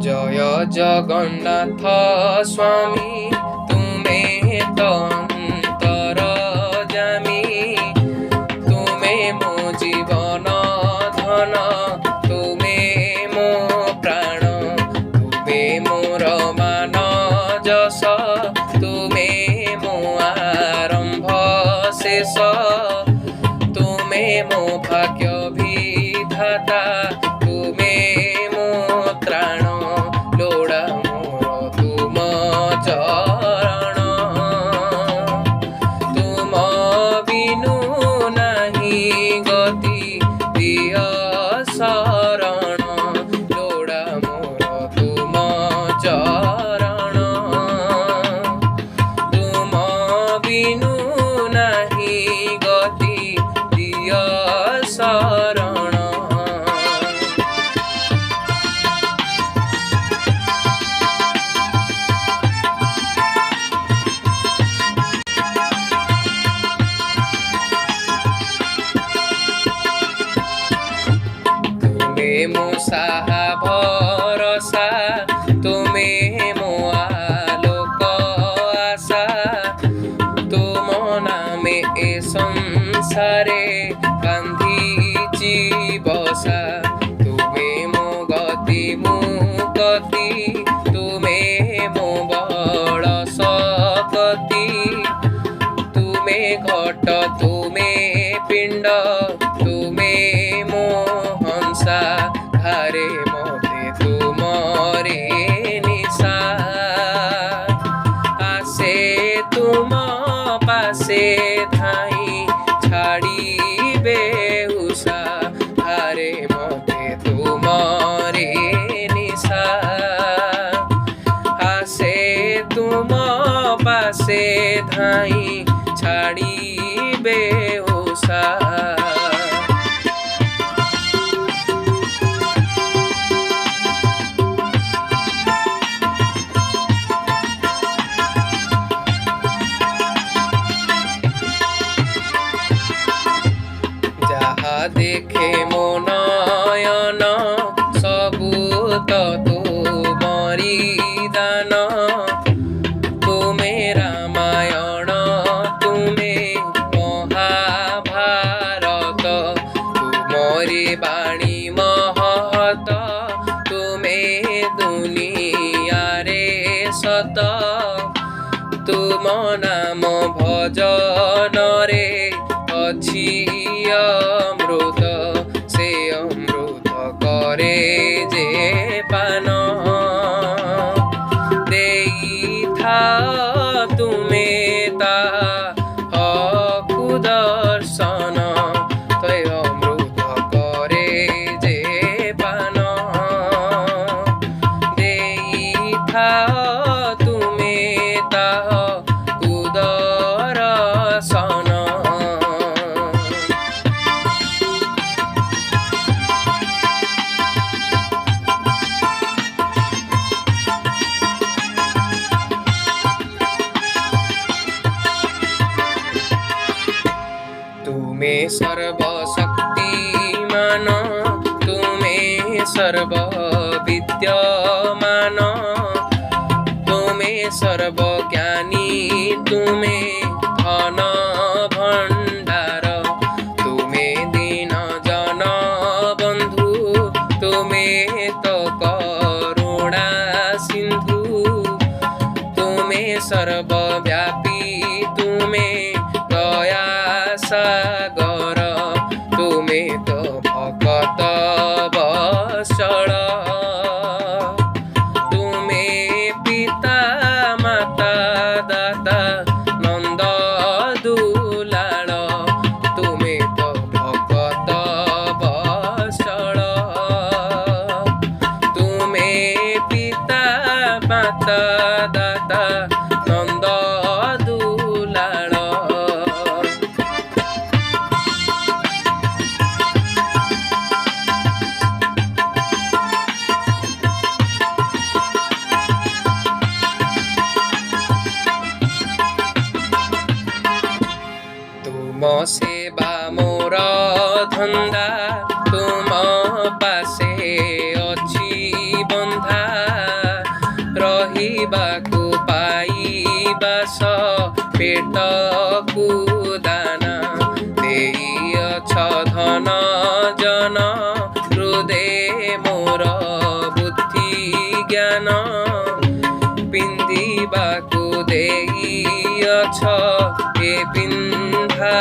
জয় জগন্নাথ স্বামী তুমে তো অন্তরযামী, তুমে মো জীবন ধন, তুমে মো প্রাণ, তুমে মোর মান যশ, তুমে মো আরম্ভ শেষ, তুমে মো ভাগ্য বিধাতা, তুমে মো ত্রাণ লোড়া মোর তুম চରଣ, তুম বিନু নাহি গতি দিয় শରଣ, লোড়া মোর তুম চରଣ, তুম বিনু নাহি গতি দিয় শରଣ। তুমে মো সাহা ভরসা, তুমে মো আলোক আশা, তুম নামে এ সংসারে কান্দিছি বসা, তুমে মো গতি মুকতি, তুমে মো বল শক্তি, তুমে ঘট তুমে পিণ্ড, তুমে মো হংসা, ধারে মতে তুমরে নিশা, আসে তুম পাশে ধাই ছাড়িবে হুষা, ধারে মতে তুমরে নিশা, আসে তুম পাশে ধাই ছাড়িবে হুষা। যাহা দেখে মো নয়ন, সবু তো তুমরি দান, তুমে রামায়ণ, তুমে মহাভারত, তুমরি বাণী মহত, তুমে দুনিয়ারে সত, তুম নাম ভজনরে ଅଛି অমৃত, সে অমৃত করে যে পান, দেইথা তুমে তাহা হকু দর্শন, তৈ অমৃত করে যে পান, দেইথা তুমে তাহা দর্শন। তুমে সর্বশক্তিমান, তুমে সর্ববিদ্যমান, তুমে সর্বজ্ঞানী, তুমে ধন ভণ্ডার, তুমে দীন জন বন্ধু, তুমে তো করুণা সিন্ধু, তুমে সর্বব্যাপী, তুমে দয়া সাগর, তুমে তো ভকত বৎসল, তুমে পিতা মাতা দাতা নন্দ দুলাল, তুমে তো ভকত বৎসল, তুমে পিতা মাতা দাতা নন্দ দুলাল। तुम सेवा मोर धंदा, तुम पासे अछि ପେଟକୁ ଦାନା ଦେଇଅଛ ଧନ ଜନ ହୃଦେ ମୋର ବୁଦ୍ଧି ଜ୍ଞାନ ପିନ୍ଧିବାକୁ ଦେଇଅଛ ଏ ପିନ୍ଧା